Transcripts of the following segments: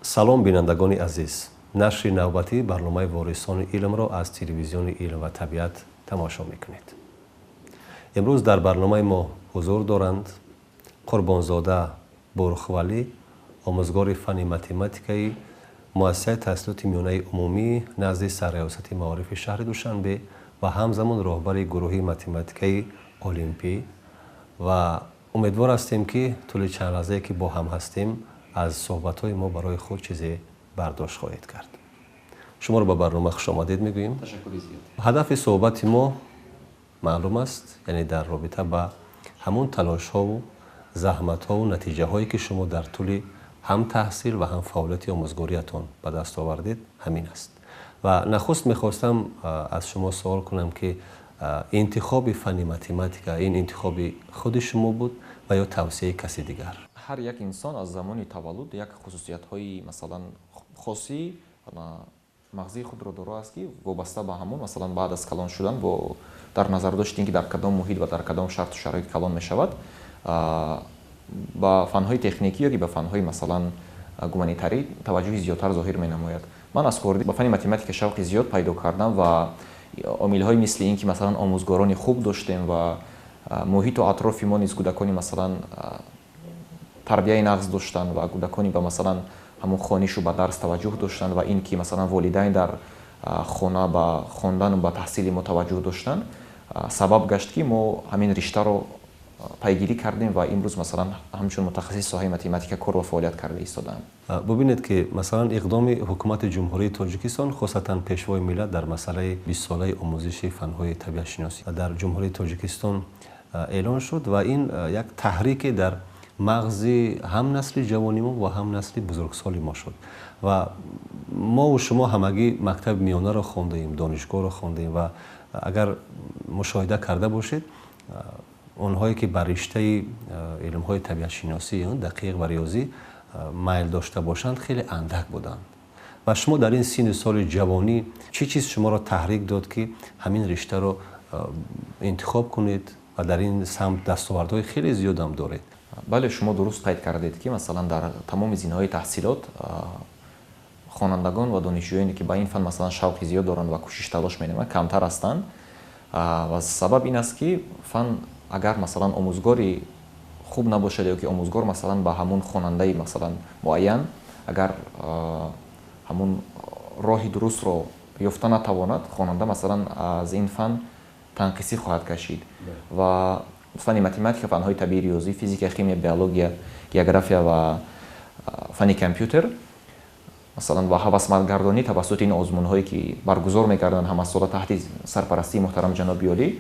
салом бинандагони азиз, нашри навбатии барномаи ворисони илмро аз телевизиони илм ва табиат тамошо мекунед. имрӯз дар барномаи мо ҳузур доранд қурбонзода бурхвалӣ, омӯзгори фанни математикаи муассисаи таҳсилоти миёнаи умумӣ назди сарриёсати маорифи шаҳри Душанбе ва ҳамзамон роҳбари гурӯҳи математикаи олимпӣ ва умедвор ҳастем ки тӯли чанд лаҳзае ки бо ҳам ҳастем аз суҳбатҳои мо барои худ чизе бардошт хоҳед кард. шуморо ба барнома хушомадед мегӯем. ҳадафи суҳбати мо маълум аст, яъне дар робита ба ҳамон талошҳову заҳматҳову натиҷаҳое ки шумо дар тӯли ҳам таҳсил ва ҳам фаъолияти омӯзгориятон ба даст овардед ҳамин аст. ва нахуст мехостам аз шумо суол кунам ки интихоби фанни математика ин интихоби худи шумо буд ва ё тавсияи каси дигар? ҳар як инсон аз замони таваллуд як хусусиятҳои масалан хосӣ мағзии худро дорааст ки вобаста ба ҳамон масалан баъд аз калон шудан бо дар назар доштем ки дар кадом муҳит ва дар кадом шарту шароит калон мешавад ба фанҳои техникӣ ёки ба фанҳои масалан гуманитарӣ таваҷҷӯҳи зиёдтар зоҳир менамояд. Ман аз хурдӣ ба фанни математика шавқи зиёд пайдо кардам ва омилҳои мисли ин ки масалан омӯзгорони хуб доштем ва муҳиту атрофи мо низ кӯдакони масалан тарбияи нағз доштанд ва кӯдакони ба масалан ҳамон хонишу ба дарс таваҷҷӯҳ доштанд ва ин ки масалан волидайн дар хона ба хондану ба таҳсили мо таваҷҷӯҳ доштанд сабаб гашт ки мо ҳамин риштаро пайгирӣ кардем ва имрӯз масалан ҳамчун мутахассиси соҳаи математика кор ва фаъолият карда истодаам. бубинед ки масалан иқдоми ҳукумати ҷумҳурии Тоҷикистон хосатан пешвои миллат дар масъалаи 20-солаи омӯзиши фанҳои табиатшиносӣ дар ҷумҳурии Тоҷикистон эълон шуд ва ин як таҳрике дар мағзи ҳам насли ҷавони мо ва ҳам насли бузургсоли мо шуд ва мо шумо ҳамагӣ мактаби миёнаро хондаем, донишгоҳро хондаем ва агар мушоҳида карда бошед онҳое ки ба риштаи илмҳои табиатшиносӣ дақиқ ва риёзӣ майл дошта бошанд хеле андак буданд ва шумо дар ин синни соли ҷавонӣ чӣ чиз шуморо таҳрик дод ки ҳамин риштаро интихоб кунед ва дар ин самт дастовардҳои хеле зиёдам доред? бале шумо дуруст қайд кардед ки масалан дар тамоми зинҳои таҳсилот хонандагон ва донишҷӯёне ки ба ин фан масалан шавқи зиёд доранд ва кӯшиш талош менамоянд камтар ҳастанд ва сабаб ин аст ки фан агар масалан омӯзгори хуб набошад ёки омӯзгор масалан ба ҳамон хонандаи масалан муайян агар ҳамон роҳи дурустро ёфта натавонад хонанда масалан аз ин фан танқисӣ хоҳад кашид ва фанни математика, фанҳои табиӣ, риёзӣ, физика, химия, биология, география ва фанни компютер масалан ба ҳавасмандгардонӣ тавассути ин озмунҳое ки баргузор мекарданд ҳамасола таҳти сарпарастии муҳтарам ҷаноби олӣ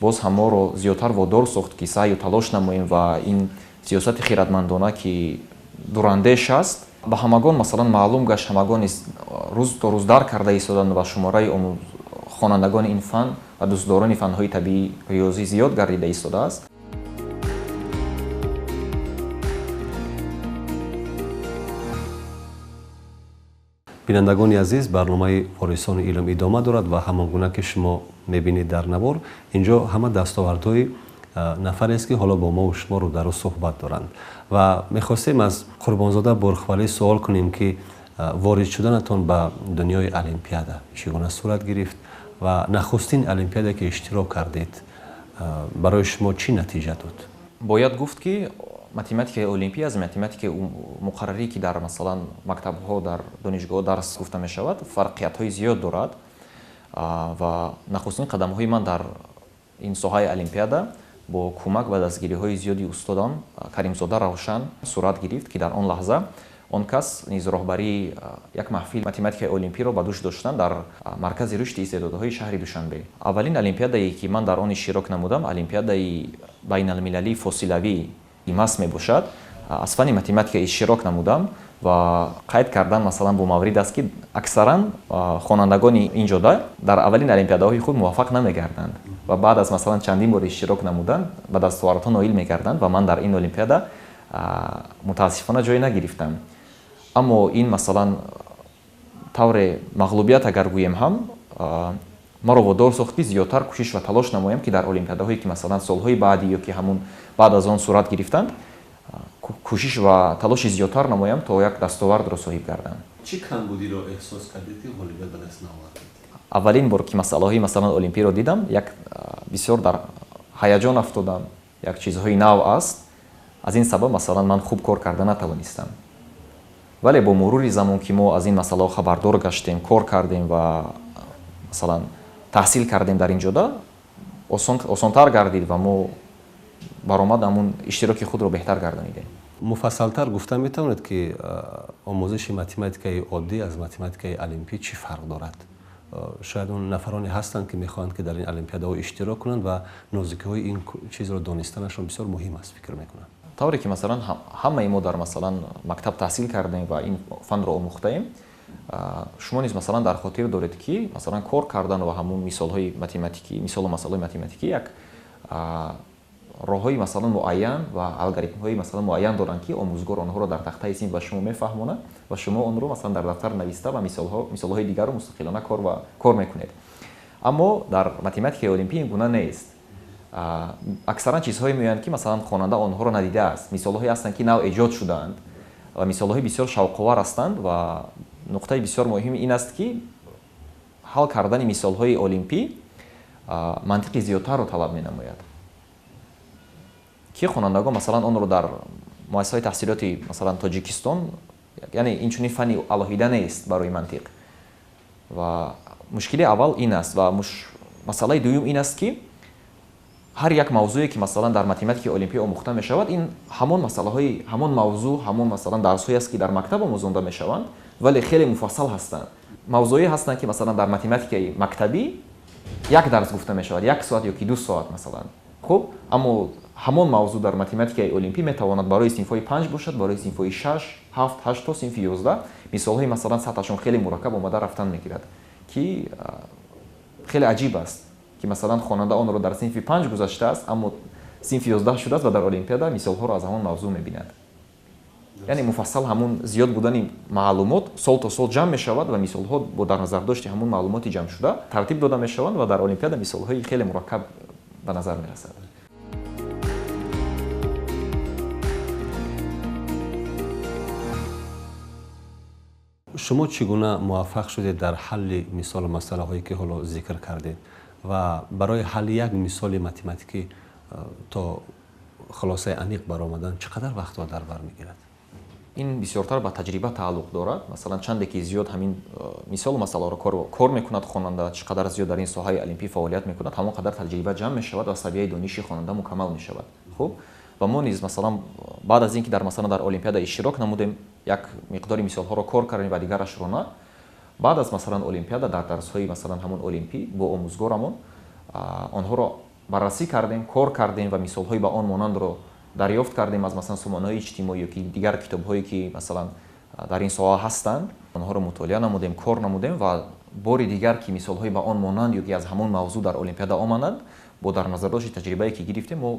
боз ҳаморо зиёдтар водор сохт ки саъю талош намоем ва ин сиёсати хиратмандона ки дурандеш аст ба ҳамагон масалан маълум гашт ҳамагон рӯз то рӯз дарк карда истоданд ва шумораи хонандагони ин фан ва дӯстдорони фанҳои табиӣ риёзӣ зиёд гардида истодааст. бинандагони азиз, барномаи ворисони илм идома дорад ва ҳамон гуна ки шумо мебинед дар навор инҷо ҳама дастовардҳои нафарест ки ҳоло бо мову шумо рӯдарӯ суҳбат доранд ва мехостем аз қурбонзода бурхвалӣ суол кунем ки ворид шуданатон ба дунёи олимпиада чӣ гуна сурат гирифт ва нахустин олимпиада ки иштирок кардед барои шумо чӣ натиҷа дод? бояд гуфт ки математикаи олимпӣ аз математикаи муқаррарӣ ки дар масалан мактабҳо дар донишгоҳҳо дарс гуфта мешавад фарқиятҳои зиёд дорад ва нахустин қадамҳои ман дар ин соҳаи олимпиада бо кӯмак ва дастгириҳои зиёди устодам Каримзода Равшан сурат гирифт ки дар он лаҳза он кас низ роҳбарии як маҳфили математикаи олимпиро ба дӯш доштанд дар маркази рушди истеъдодҳои шаҳри Душанбе. Аввалин олимпиадае ки ман дар он иштирок намудам олимпиадаи байналмилалии фосилавии имас мебошад. аз фанни математика иштирок намудам ва қайд кардан масалан бо маврид аст ки аксаран хонандагони ин ҷода дар аввалин олимпиадаҳои худ муваффақ намегарданд ва баъд аз масалан чандин бор иштирок намудан ба дастовардҳо ноил мегарданд ва ман дар ин олимпиада мутаассифона ҷой нагирифтам. аммо ин масалан тавре мағлубият агар гӯем ҳам маро водор сохт ки зиёдтар кӯшиш ва талош намоям ки дар олимпиадаҳое ки масалан солҳои баъди ёки ҳамун баъд аз он сурат гирифтанд кӯшиш ва талоши зиёдтар намоям то як дастовардро соҳиб гардам. چی کمبودی رو احساس کردید که والیبال به دست نآوردید؟ аввалин бор ки масъалаҳои масалан олимпиро дидам, як бисёр дар ҳаяҷон афтодам, як чизҳои нав аст. аз ин сабаб масалан ман хуб кор карда натавонистам. вале бо мурури замон ки мо аз ин масъалаҳо хабардор гаштем, кор кардем ва масалан таҳсил кардем дар ин ҷода, осонтар гардид ва мо баромад ҳамун иштироки худро беҳтар гардонидем. مفصلتر گفتن میتوانید که آموزش متمتیکای عادی از متمتیکای المپی چی فرق دارد؟ شاید اون نفرانی هستند که میخواهند که در این المپیادها اشتراک کنند و نزدیکی این چیز رو دانستنشون بسیار مهم است فکر میکنم. тавре ки масалан ҳамаи мо дар масалан мактаб таҳсил кардем ва ин фанро омӯхтаем, шумо низ масалан дар хотир доред ки масалан кор кардан ва ҳамун мисолҳои математикӣ, мисолу масъалаҳои математикӣ як роҳҳои масалан муайян ва алгоритмҳои масалан муайян доранд ки омӯзгор онҳоро дар тахтаи синф ба шумо мефаҳмонад ва шумо онро масалан дар дафтар нависта ва мисолҳои дигарро мустақилона кор мекунед. аммо дар математикаи олимпӣ ин гуна нест. аксаран чизҳое меоянд ки масалан хонанда онҳоро надидааст. мисолҳое ҳастанд ки нав эҷод шудаанд ва мисолҳои бисёр шавқовар ҳастанд ва нуқтаи бисёр муҳим ин аст ки ҳал кардани мисолҳои олимпӣ мантиқи зиёдтарро талаб менамояд. ки хонандагон масалан онро дар муассисаҳои таҳсилоти масалан тоҷикистон, яъне инчунин фанни алоҳида нест барои мантиқ. ва мушкили аввал ин аст ва масъалаи дуюм ин аст ки ҳар як мавзӯе ки масалан дар математикаи олимпӣ омӯхта мешавад, ин ҳамон масъалаҳои ҳамон мавзӯъ, ҳамон масалан дарсҳое аст ки дар мактаб омӯзонда мешаванд, вале хеле муфассал ҳастанд. мавзӯе ҳастанд ки масалан дар математикаи мактабӣ як дарс гуфта мешавад, 1 соат ёки 2 соат масалан. хуб, аммо ҳамон мавзӯъ дар математикаи олимпӣ метавонад барои синфҳои 5 бошад, барои синфҳои 6, 7, 8 то синфи 11 мисолҳои масалан сатҳашон хеле мураккаб омада рафтан мегирад, ки хеле аҷиб аст ки масалан хонанда онро дар синфи 5 гузаштааст, аммо синфи 11 шудааст ва дар олимпиада мисолҳоро аз ҳамон мавзӯъ мебинад. яъне муфассал ҳамун зиёд будани маълумот сол то сол ҷамъ мешавад ва мисолҳо бо дар назардошти ҳамун маълумоти ҷамъшуда тартиб дода мешаванд ва дар олимпиада мисолҳои хеле мураккаб ба назар мерасад. شما چگونه موفق شدید در حل مثال مسئله هایی که حالا ذکر کردید و برای حل یک مثال متمتیکی تا خلاصه عمیق برآمدن چقدر وقت در بر میگیرد؟ این بسیارتر با تجربه تعلق دارد. مثلا چند که زیاد همین مثال مسئله رو کار میکند خواننده، چقدر زیاد در این ساحه المپی فعالیت میکند، همون قدر تجربه جمع میشود و سویه دانشی خواننده مکمل میشود. خب و ما نیز مثلا بعد از اینکه در مثلا در المپیاد اشتراک نمودیم، یک مقداری مثال ها رو کار کردیم و دیگرش رو نه، بعد از مثلا المپیاد در درس های مثلا همون المپی با آموزگارمون آنها رو بررسی کردیم، کار کردیم و مثال های با آن مانند رو دریافت کردیم از مثلا سامانه‌های اجتماعی که دیگر کتاب‌هایی که مثلا در این ساحه هستند، آنها رو مطالعه نمودیم، کار نمودیم و باری دیگر که مثال‌های با آن مانند یا که از همون موضوع در المپیاد آمدند، با در نظر داشت تجربه‌ای که گرفتیم ما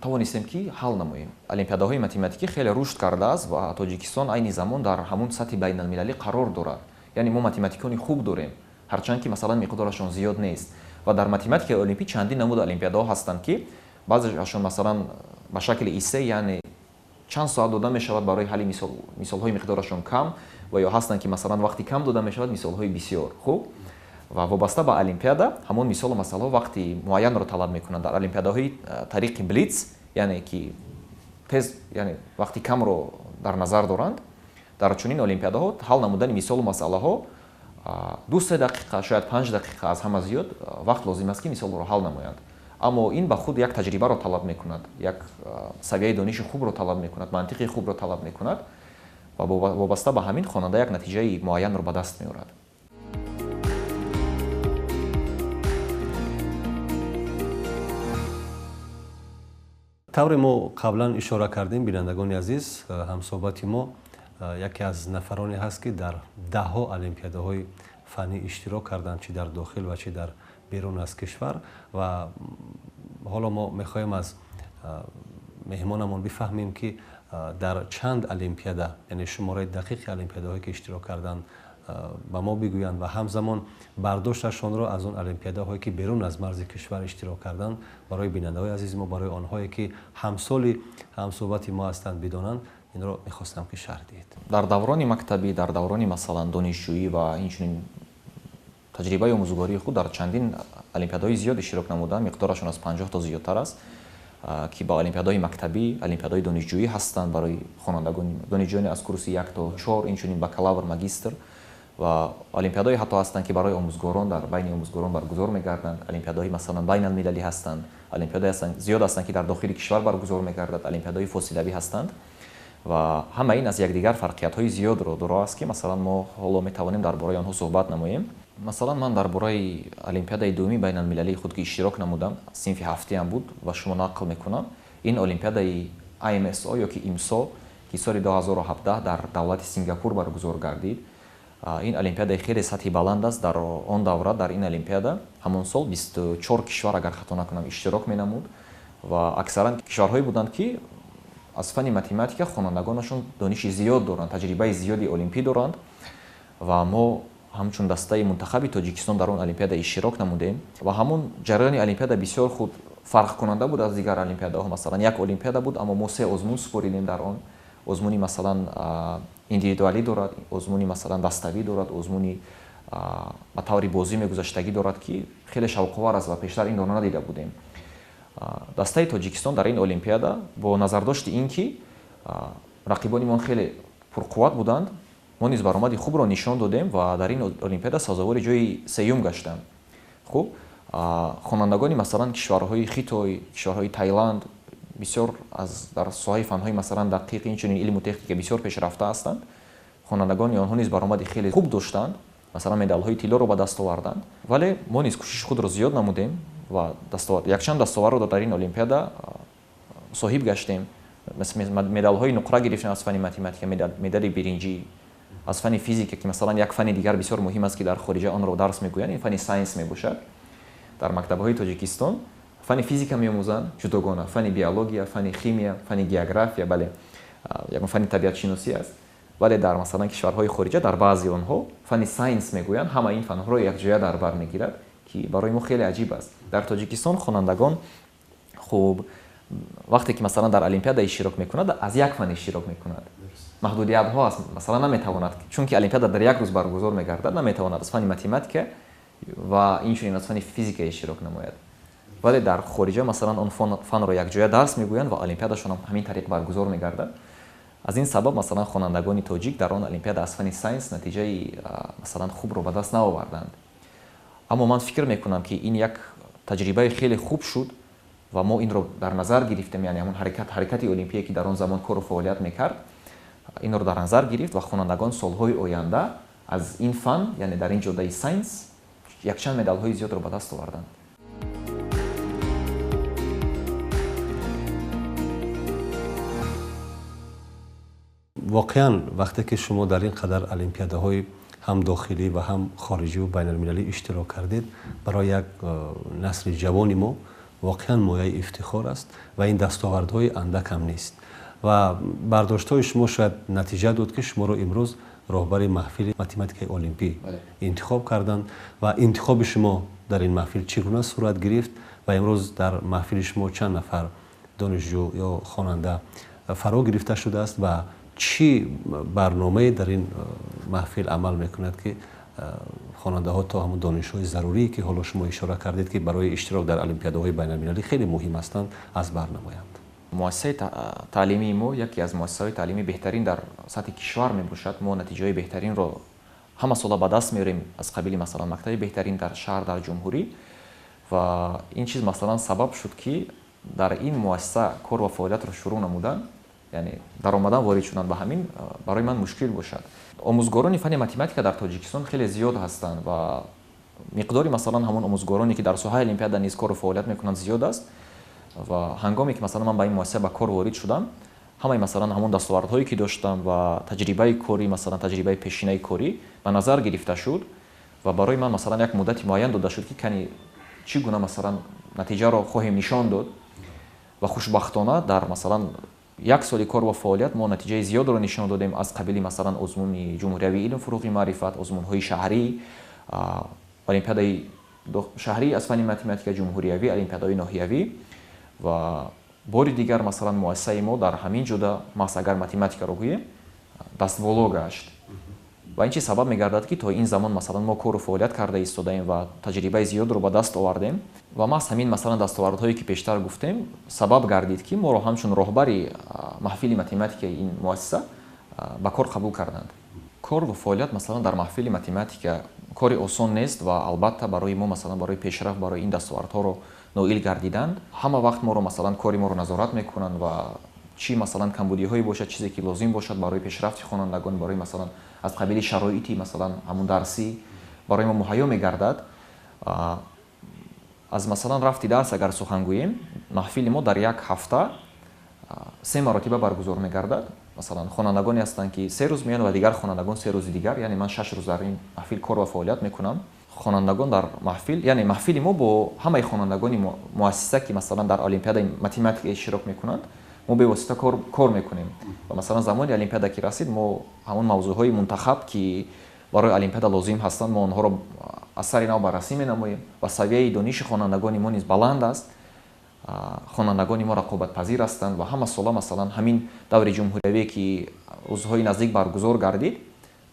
توانستیم که حل نماییم. المپیادهای متمتیکی خیلی رشد کرده است و تاجیکستان عین زمان در همون سطح بین‌المللی قرار دارد. یعنی ما متمتیکانی خوب داریم، هرچند که مثلا مقدارشون زیاد نیست. و در متمتیک المپی چندین نمود المپیادها هستند که بعضیشون مثلا به شکل ایسه، یعنی چند ساعت داده می شود برای حل مثال های مقدارشون کم، و یا هستند که مثلا وقتی کم داده می شود مثال های بسیار خوب. و وابسته به المپیادا همون مثال مسئله وقتی معین رو طلب میکنند. در المپیادهای طریق بلیتز، یعنی که تز، یعنی وقتی کم رو در نظر دارند، در چنین المپیادها حل نمودن مثال مسئله ها 2-3 دقیقه شاید 5 دقیقه از همه زیاد وقت لازم است که مثال رو حل نمایند. اما این به خود یک تجربه رو طلب میکند، یک سویه دانش خوب رو طلب میکند، منطقی خوب رو طلب میکند و وابسته به همین خواننده یک نتیجه معین رو به دست میارد. طور ما قبلا اشاره کردیم بینندگان عزیز، همصحبت ما یکی از نفرانی هست که در 10 المپیادهای فنی اشتراک کردند، چه در داخل و چه در بیرون از کشور. و حالا ما میخوایم از مهمانمون بفهمیم که در چند المپیادا، یعنی شماره دقیق المپیادهایی که اشتراک کردند ба мо бигӯянд ва ҳамзамон бардошташонро аз он олимпиадаҳое ки берун аз марзи кишвар иштирок карданд барои бинандаҳои азизи мо, барои онҳое ки ҳамсоли ҳамсӯҳбати мо ҳастанд бидонанд, инро мехостам ки шарҳ диҳед. дар даврони мактабӣ, дар даврони масалан донишҷӯӣ ва инчунин таҷрибаи омӯзгории худ дар чандин олимпиадаҳои зиёд иштирок намудам, миқдорашон аз 50 то зиёдтар аст, ки ба олимпиадаҳои мактабӣ, олимпиадаҳои донишҷӯӣ ҳастанд барои хонандагони донишҷӯёни аз курси 1 то 4, инчунин бакалавр, магистр, ва олимпиадаҳое ҳатто ҳастанд ки барои омӯзгорон дар байни омӯзгорон баргузор мегарданд, олимпиадаҳои масалан байналмилалӣ ҳастанд, олимпиадаҳое ҳастанд зиёд ҳастанд ки дар дохили кишвар баргузор мегардад, олимпиадаҳои фосилавӣ ҳастанд ва ҳама ин аз якдигар фарқиятҳои зиёдро доро аст ки масалан мо ҳоло метавонем дар бораи онҳо суҳбат намоем. Масалан ман дар бораи олимпиадаи дуввуми байналмилалии худ ки иштирок намудам, синфи ҳафтаям буд ва шумо нақл мекунам, ин олимпиадаи IMSO ёки IMSO ки соли 2017 дар давлати Сингапур баргузор гардид. ин олимпиадаи хеле сатҳи баланд аст. Дар он давра дар ин олимпиада ҳамон сол 24 кишвар агар хато накунам иштирок менамуд ва аксаран кишварҳое буданд ки аз фани математика хонандагонашон дониши зиёд доранд, таҷрибаи зиёди олимпӣ доранд ва мо ҳамчун дастаи мунтахаби Тоҷикистон дар он олимпиада иштирок намудем ва ҳамон ҷараёни олимпиада бисёр худ фарқкунанда буд аз дигар олимпиадаҳо. Масалан як олимпиада буд, аммо мо 3 озмун супоридем дар он. озмуни масалан индивидуалӣ дорад, озмуни масалан dastavӣ дорад, озмуни ба таври бозӣ мегузаштагӣ дорад ки хеле шавқовар аст ва пештар инро надида будем. Дастаи Тоҷикистон дар ин олимпиада бо назардошти ин ки рақибонимон хеле пурқувват буданд, мо низ баромади хубро нишон додем ва дар ин олимпиада сазовори ҷои сеюм гаштам. Хуб, хонандагони масалан кишварҳои Хитой, кишварҳои Таиланд бисёр дар соҳаи фанҳои масалан дақиқ, инчунин илму техника бисёр пешрафта ҳастанд. Хонандагони онҳо низ баромади хеле хуб доштанд, масалан медалҳои тиллоро ба даст оварданд, вале мо низ кӯшиши худро зиёд намудем ва якчанд дастоварро дар ин олимпиада соҳиб гаштем. Медалҳои нуқра гирифтем аз фани математика, медали биринҷӣ, аз фани физика ки масалан як фани дигар бисёр муҳим аст ки дар хориҷа онро дарс мегӯянд, ин фани сайнс мебошад. Дар мактабҳои Тоҷикистон фани физика меомӯзанд ҷудогона, фани биология, фани химия, фани география, бале ягон фани табиатшиносӣ аст. вале дар масалан кишварҳои хориҷа дар баъзи онҳо фани сайнс мегӯянд, ҳама ин фанҳоро якҷоя дар бар мегирад ки барои мо хеле аҷиб аст. Дар Тоҷикистон хонандагон хуб вақте ки масалан дар олимпиада иштирок мекунад, аз як фан иштирок мекунад. маҳдудиятҳо аст, масалан наметавонад, чунки олимпиада дар як рӯз баргузор мегардад, наметавонад аз фани математика ва инчунин аз фани физика иштирок намояд. вале дар хориҷа масалан он фанро якҷоя дарс мегӯянд ва олимпиадашон ҳамин тариқ баргузор мегардад. аз ин сабаб масалан хонандагони тоҷик дар он олимпиада аз фани сайнс натиҷаи масалан хубро ба даст наоварданд. аммо ман фикр мекунам ки ин як таҷрибаи хеле хуб шуд ва мо инро дар назар гирифтем, яъне ҳамон ҳаракати олимпие ки дар он замон кору фаъолият мекард, инро дар назар гирифт ва хонандагон солҳои оянда аз ин фан, яъне дар ин ҷодаи сайнс якчанд медалҳои зиёдро ба даст оварданд. воқеан вақте ки шумо дар ин қадар олимпиадаҳои ҳам дохилӣ ва ҳам хориҷиву байналмилалӣ иштирок кардед, барои як насли ҷавони мо воқеан мояи ифтихор аст ва ин дастовардҳои андак ҳам нест. ва бардоштҳои шумо шояд натиҷа дод ки шуморо имрӯз роҳбари маҳфили математикаи олимпӣ интихоб карданд ва интихоби шумо дар ин маҳфил чӣ гуна сурат гирифт ва имрӯз дар маҳфили шумо чанд нафар донишҷӯ ё хонанда фаро гирифта шудааст ва чӣ барномае дар ин маҳфил амал мекунад ки хонандаҳо то ҳамон донишҳои зарурие ки ҳоло шумо ишора кардед ки барои иштирок дар олимпиадаҳои байналмилалӣ хеле муҳим ҳастанд, аз бар намоянд? муассисаи таълимии мо яке аз муассисаҳои таълимии беҳтарин дар сатҳи кишвар мебошад. мо натиҷаҳои беҳтаринро ҳама сола ба даст меорем аз қабили масалан мактаби беҳтарин дар шаҳр, дар ҷумҳурӣ ва ин чиз масалан сабаб шуд ки дар ин муассиса кор ва фаъолиятро шурӯъ намудан, яъне даромадан ворид шудан ба ҳамин барои ман мушкил бошад. омӯзгорони фани математика дар Тоҷикистон хеле зиёд ҳастанд ва миқдори масалан ҳамон омӯзгороне ки дар соҳаи олимпиада низ кору фаъолият мекунанд зиёд аст ва ҳангоме ки масалан ман ба ин муассиса ба кор ворид шудам, ҳамаи масалан ҳамон дастовардҳое ки доштам ва таҷрибаи корӣ, масалан таҷрибаи пешинаи корӣ ба назар гирифта шуд ва барои ман масалан як муддати муайян дода шуд ки кани чӣ гуна масалан натиҷаро хоҳем нишон дод ва хушбахтона дар масалан як соли кор ва фаъолият мо натиҷаи зиёдро нишон додем аз қабили масалан озмуни ҷумҳуриявии илм фуруғи маърифат, озмунҳои шаҳрӣ, олимпиадаи шаҳрӣ аз фани математика ҷумҳуриявӣ, олимпиадаҳои ноҳиявӣ ва бори дигар масалан муассисаи мо дар ҳамин ҷода маҳз агар математикаро гӯем дастболо гашт. ва ин чӣ сабаб мегардад ки то ин замон масалан мо кору фаъолият карда истодаем ва таҷрибаи зиёдро ба даст овардем ва маҳз ҳамин масалан дастовардҳое ки пештар гуфтем сабаб гардид ки моро ҳамчун роҳбари маҳфили математикаи ин муассиса ба кор қабул карданд. кор ва фаъолият масалан дар маҳфили математика кори осон нест ва албатта барои мо масалан барои пешрафт барои ин дастовардҳоро ноил гардиданд. ҳама вақт моро масалан кори моро назорат мекунанд ва чӣ масалан камбудиҳое бошад, чизе ки лозим бошад барои пешрафти хонандагон, барои масалан аз қабили шароити масалан ҳамун дарсӣ барои мо муҳайё мегардад. аз масалан рафти дарс агар сухан гӯем, маҳфили мо дар як ҳафта 3 маротиба баргузор мегардад. масалан хонандагоне ҳастанд ки 3 рӯз меянд ва дигар хонандагон 3 рӯзи дигар, яъне ман 6 рӯз дар ин маҳфил кор ва фаъолият мекунам. хонандагон дар маҳфил, яъне маҳфили мо бо ҳамаи хонандагони муассиса ки масалан дар олимпиадаи математика иштирок мекунанд, мо бевосита кор мекунем. ва масалан замони олимпиада ки расид, мо ҳамон мавзӯъҳои мунтахаб ки барои олимпиада лозим ҳастанд, мо онҳоро аз сари нав баррасӣ менамоем ва савияи дониши хонандагони мо низ баланд аст. хонандагони мо рақобатпазир ҳастанд ва ҳама сола масалан ҳамин даври ҷумҳуриявие ки ӯзҳои наздик баргузор гардид,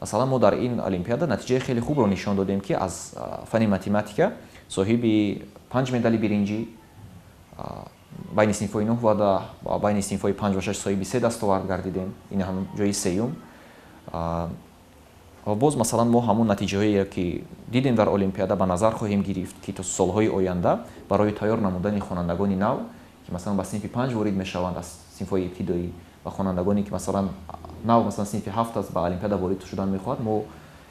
масалан мо дар ин олимпиада натиҷаи хеле хубро нишон додем ки аз фани математика соҳиби 5 медали биринҷӣ, байни синфҳои 9 ва 10 ва байни синфҳои 5 ва 6 соҳиби 3 дастовард гардидем. ин ҳам ҷои сеюм. ва боз масалан мо ҳамун натиҷаҳое ки дидем дар олимпиада ба назар хоҳем гирифт ки то солҳои оянда барои тайёр намудани хонандагони нав ки масалан ба синфи 5 ворид мешаванд аз синфҳои ибтидоӣ ва хонандагоне ки масалан нав масалан синфи 7 аст ба олимпиада ворид шудан мехоҳад, мо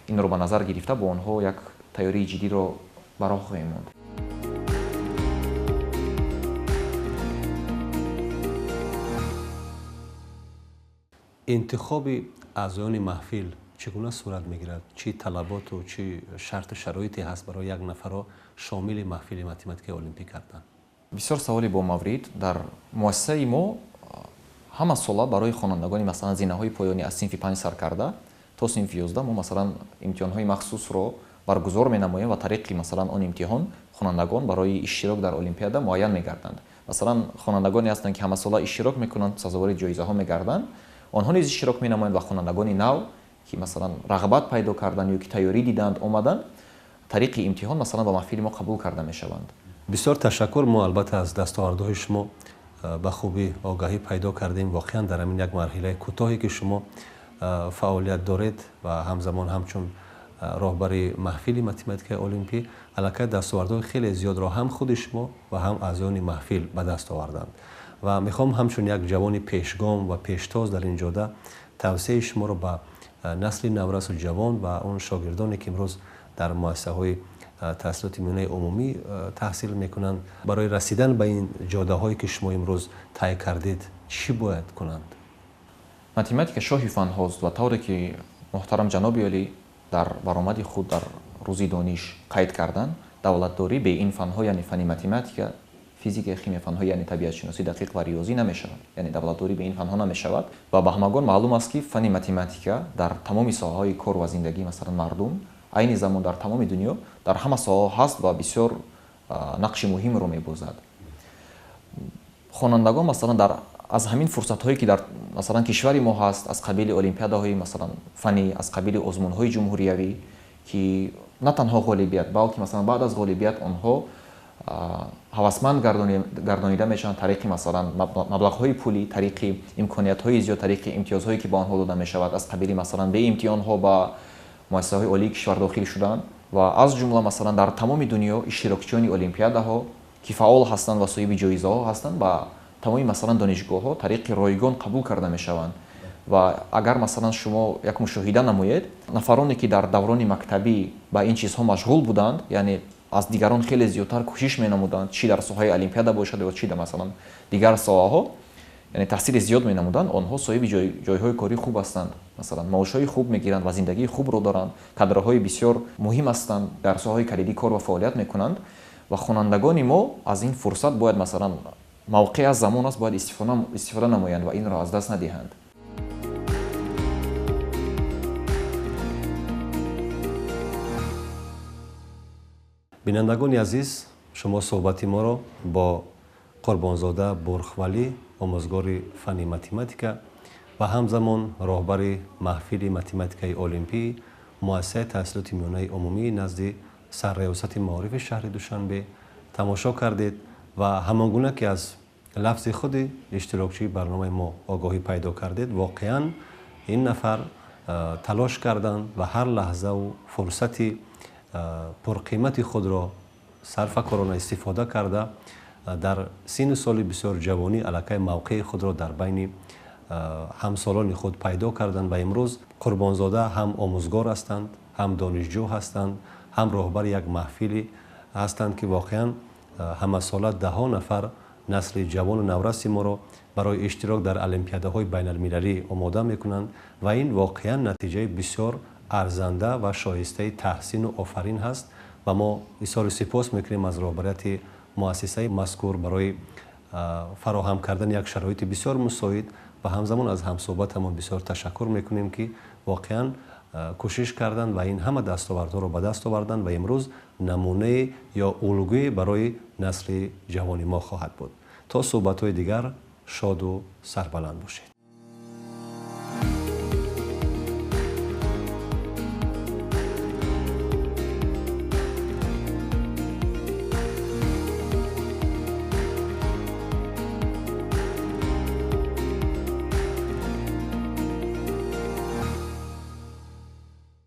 инро ба назар гирифта бо онҳо як тайёрии ҷиддиро ба роҳ хоҳем монд. интихоби аъзоёни маҳфил чигуна сурат мегирад? чӣ талаботу чӣ шарту шароите ҳаст барои як нафарро шомили маҳфили математикаи олимпӣ кардан? бисёр саволи бомаврид. дар муассисаи мо ҳама сола барои хонандагони масалан зинаҳои поёнӣ аз синфи 5 сар карда то синфи 11 мо масалан имтиҳонҳои махсусро баргузор менамоем ва тариқи масалан он имтиҳон хонандагон барои иштирок дар олимпиада муайян мегарданд. масалан хонандагоне ҳастанд ки ҳамасола иштирок мекунанд, сазовори ҷоизаҳо мегарданд, онҳо низ иштирок менамоянд ва хонандагони нав ки масалан рағбат пайдо карданд ё ки тайёрӣ диданд омаданд, тариқи имтиҳон масалан ба маҳфили мо қабул карда мешаванд. бисёр ташаккур. мо албатта аз дастовардҳои шумо ба хубӣ огаҳӣ пайдо кардем. воқеан дар ҳамин як марҳилаи кӯтоҳе ки шумо фаъолият доред ва ҳамзамон ҳамчун роҳбари маҳфили математикаи олимпӣ аллакай дастовардҳои хеле зиёдро ҳам худи шумо ва ҳам аъзоёни маҳфил ба даст оварданд. ва мехоҳам ҳамчун як ҷавони пешгом ва пештоз дар ин ҷода тавсеяи шуморо ба насли наврасу ҷавон ва он шогирдоне ки имрӯз дар муассисаҳои таҳсилоти миёнаи умумӣ таҳсил мекунанд барои расидан ба ин ҷодаҳое ки шумо имрӯз тай кардед чӣ бояд кунанд? математика шоҳи фанҳост ва тавре ки муҳтарам ҷаноби олӣ дар баромади худ дар рӯзи дониш қайд карданд, давлатдорӣ бе ин фанҳо яъне фани математика, физика, химия, фанҳо яъне табиатшиносӣ, дақиқ ва риёзӣ намешавад. яъне давлатдорӣ бе ин фанҳо намешавад ва ба ҳамагон маълум аст ки фани математика дар тамоми соҳаҳои кор ва зиндагии масалан мардум айни замон дар тамоми дунё дар ҳама соҳаҳо ҳаст ва бисёр нақши муҳимро мебозад. хонандагон масалан аз ҳамин фурсатҳое ки дар масалан кишвари мо ҳаст, аз қабили олимпиадаҳои масалан фанӣ, аз қабили озмунҳои ҷумҳуриявӣ ки на танҳо ғолибият, балки масалан баъд аз ғолибият онҳо ҳавасманд гардонида мешаванд тариқи масалан маблағҳои пулӣ, тариқи имкониятҳои зиёд, тариқи имтиёзҳое ки ба онҳо дода мешавад, аз қабили масалан бе имтиҳонҳо ба муассисаҳои олии кишвар дохил шудан ва аз ҷумла масалан дар тамоми дунё иштирокчиёни олимпиадаҳо ки фаъол ҳастанд ва соҳиби ҷоизаҳо ҳастанд ба тамоми масалан донишгоҳҳо тариқи ройгон қабул карда мешаванд. ва агар масалан шумо як мушоҳида намоед, нафароне ки дар даврони мактабӣ ба ин чизҳо машғул буданд, яъне аз дигарон хеле зиёдтар кӯшиш менамуданд, чӣ дар соҳаи олимпиада бошад ё чӣ дар масалан дигар соҳаҳо, яъне таҳсили зиёд менамуданд, онҳо соҳиби ҷойҳои корӣ хуб ҳастанд, масалан маошҳои хуб мегиранд ва зиндагии хубро доранд, кадрҳои бисёр муҳим ҳастанд, дар соҳаҳои калидӣ кор ва фаъолият мекунанд ва хонандагони мо аз ин фурсат бояд масалан мавқеъ аз замон аст, бояд истифода намоянд ва инро аз даст надиҳанд. бинандагони азиз, шумо суҳбати моро бо қурбонзода бурхвалӣ, омӯзгори фанни математика ва ҳамзамон роҳбари маҳфили математикаи олимпӣ муассисаи таҳсилоти миёнаи умумӣ назди сарриёсати маорифи шаҳри Душанбе тамошо кардед ва ҳамон гуна ки аз лафзи худи иштирокчии барномаи мо огоҳӣ пайдо кардед, воқеан ин нафар талош карданд ва ҳар лаҳзаву фурсати пурқимати худро сарфакорона истифода карда дар синну соли бисёр ҷавонӣ аллакай мавқеи худро дар байни ҳамсолони худ пайдо карданд ва имрӯз қурбонзода ҳам омӯзгор ҳастанд, ҳам донишҷӯ ҳастанд, ҳам роҳбари як маҳфиле ҳастанд ки воқеан ҳамасола даҳо нафар насли ҷавону навраси моро барои иштирок дар олимпиадаҳои байналмилалӣ омода мекунанд ва ин воқеан натиҷаи бисёр арзанда ва шоистаи таҳсину офарин ҳаст ва мо изҳори сипос мекунем аз роҳбарияти муассисаи мазкур барои фароҳам кардани як шароити бисёр мусоид ва ҳамзамон аз ҳамсуҳбатамон бисёр ташаккур мекунем ки воқеан кӯшиш карданд ва ин ҳама дастовардҳоро ба даст оварданд ва имрӯз намунае ё улгӯе барои насли ҷавони мо хоҳад буд. То суҳбатҳои дигар шоду сарбаланд бошед.